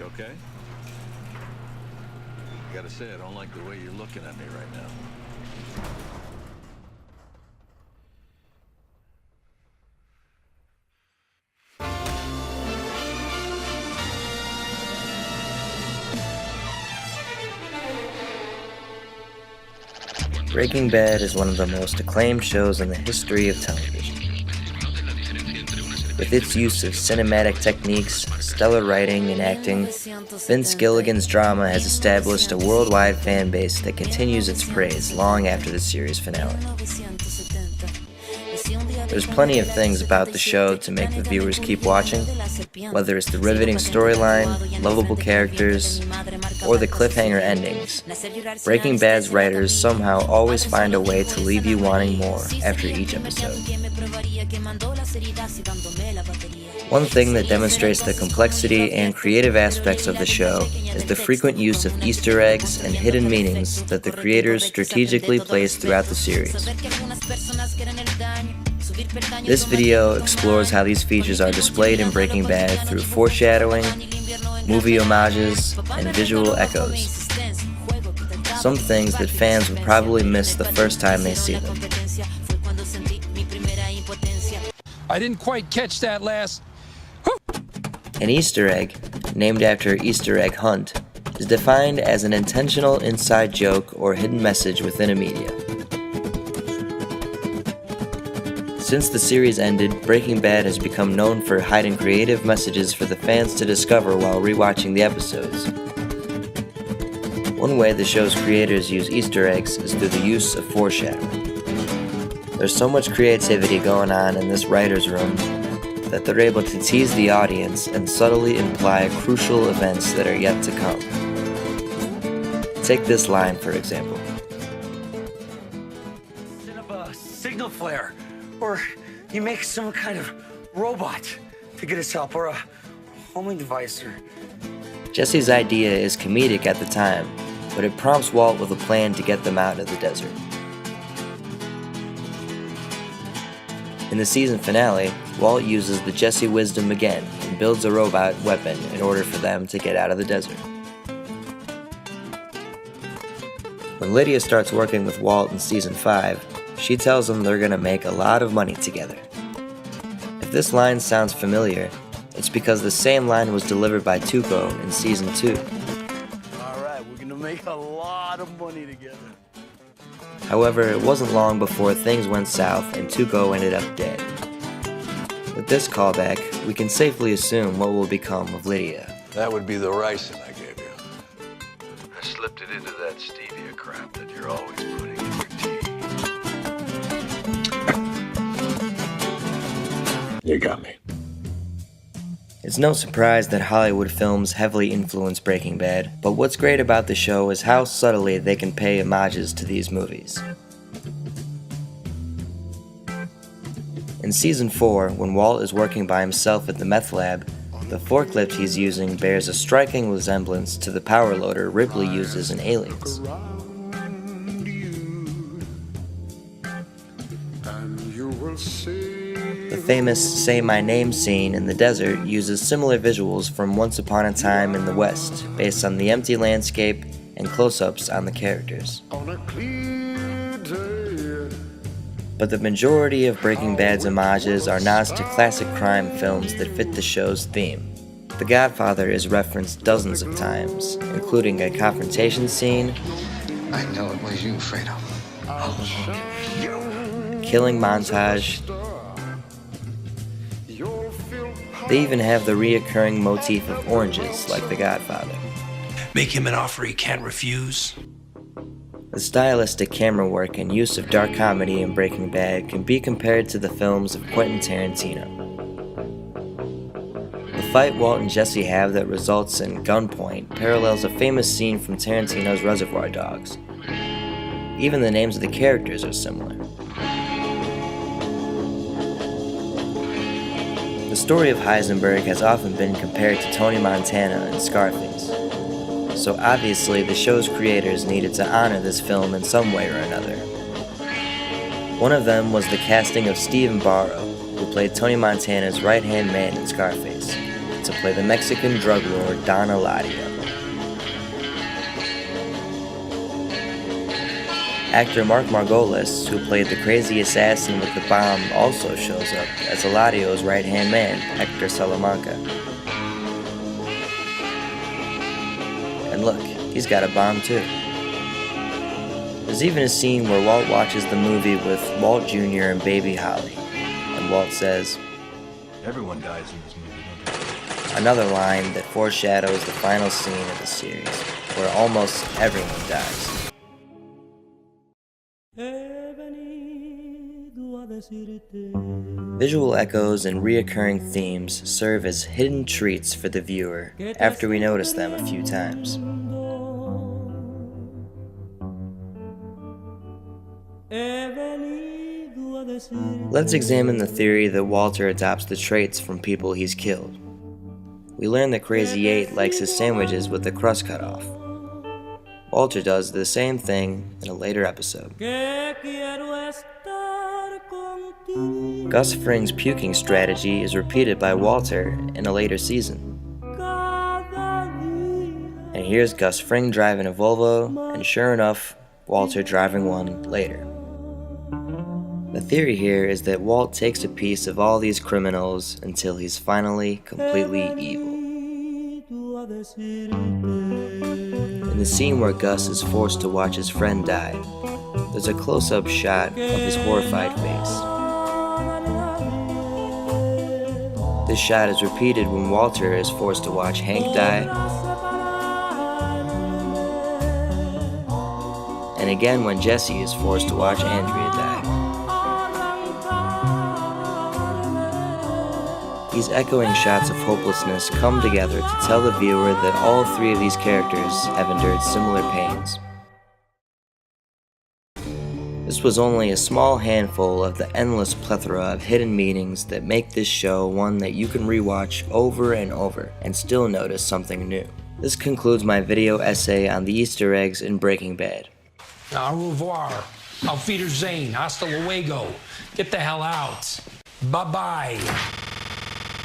You okay? I gotta say, I don't like the way you're looking at me right now. Breaking Bad is one of the most acclaimed shows in the history of television. With its use of cinematic techniques, stellar writing, and acting, Vince Gilligan's drama has established a worldwide fan base that continues its praise long after the series finale. There's plenty of things about the show to make the viewers keep watching, whether it's the riveting storyline, lovable characters, or the cliffhanger endings. Breaking Bad's writers somehow always find a way to leave you wanting more after each episode. One thing that demonstrates the complexity and creative aspects of the show is the frequent use of Easter eggs and hidden meanings that the creators strategically place throughout the series. This video explores how these features are displayed in Breaking Bad through foreshadowing, movie homages, and visual echoes. Some things that fans would probably miss the first time they see them. I didn't quite catch that last. An Easter egg, named after Easter egg hunt, is defined as an intentional inside joke or hidden message within a media. Since the series ended, Breaking Bad has become known for hiding creative messages for the fans to discover while rewatching the episodes. One way the show's creators use Easter eggs is through the use of foreshadowing. There's so much creativity going on in this writer's room that they're able to tease the audience and subtly imply crucial events that are yet to come. Take this line, for example. Set up a signal flare, or you make some kind of robot to get us help, or a homing device, or... Jesse's idea is comedic at the time, but it prompts Walt with a plan to get them out of the desert. In the season finale, Walt uses the Jesse wisdom again and builds a robot weapon in order for them to get out of the desert. When Lydia starts working with Walt in season 5, she tells him they're gonna make a lot of money together. If this line sounds familiar, it's because the same line was delivered by Tuco in season 2. Alright, we're gonna make a lot of money together. However, it wasn't long before things went south and Tuco ended up dead. With this callback, we can safely assume what will become of Lydia. That would be the ricin I gave you. I slipped it into that stevia crap that you're always putting in your tea. You got me. It's no surprise that Hollywood films heavily influence Breaking Bad, but what's great about the show is how subtly they can pay homages to these movies. In season 4, when Walt is working by himself at the meth lab, the forklift he's using bears a striking resemblance to the power loader Ripley uses in Aliens. The famous Say My Name scene in the desert uses similar visuals from Once Upon a Time in the West, based on the empty landscape and close-ups on the characters. But the majority of Breaking Bad's homages are nods to classic crime films that fit the show's theme. The Godfather is referenced dozens of times, including a confrontation scene, I know it was you, Fredo. killing montage. They even have the reoccurring motif of oranges, like The Godfather. Make him an offer he can't refuse. The stylistic camera work and use of dark comedy in Breaking Bad can be compared to the films of Quentin Tarantino. The fight Walt and Jesse have that results in gunpoint parallels a famous scene from Tarantino's Reservoir Dogs. Even the names of the characters are similar. The story of Heisenberg has often been compared to Tony Montana in Scarface. So obviously the show's creators needed to honor this film in some way or another. One of them was the casting of Stephen Barrow, who played Tony Montana's right-hand man in Scarface. to play the Mexican drug lord Don Eladio. Actor Mark Margolis, who played the crazy assassin with the bomb, also shows up as Eladio's right-hand man, Hector Salamanca. And look, he's got a bomb too. There's even a scene where Walt watches the movie with Walt Jr. and baby Holly, and Walt says, Everyone dies in this movie, don't they? another line that foreshadows the final scene of the series, where almost everyone dies. Visual echoes and reoccurring themes serve as hidden treats for the viewer after we notice them a few times. Let's examine the theory that Walter adopts the traits from people he's killed. We learn that Crazy 8 likes his sandwiches with the crust cut off. Walter does the same thing in a later episode. Gus Fring's puking strategy is repeated by Walter in a later season. And here's Gus Fring driving a Volvo, and sure enough, Walter driving one later. The theory here is that Walt takes a piece of all these criminals until he's finally completely evil. In the scene where Gus is forced to watch his friend die, there's a close-up shot of his horrified face. This shot is repeated when Walter is forced to watch Hank die, and again when Jesse is forced to watch Andrea die. These echoing shots of hopelessness come together to tell the viewer that all three of these characters have endured similar pains. This was only a small handful of the endless plethora of hidden meanings that make this show one that you can rewatch over and over and still notice something new. This concludes my video essay on the Easter eggs in Breaking Bad. Au revoir. Auf Wiedersehen. Hasta luego. Get the hell out. Bye-bye.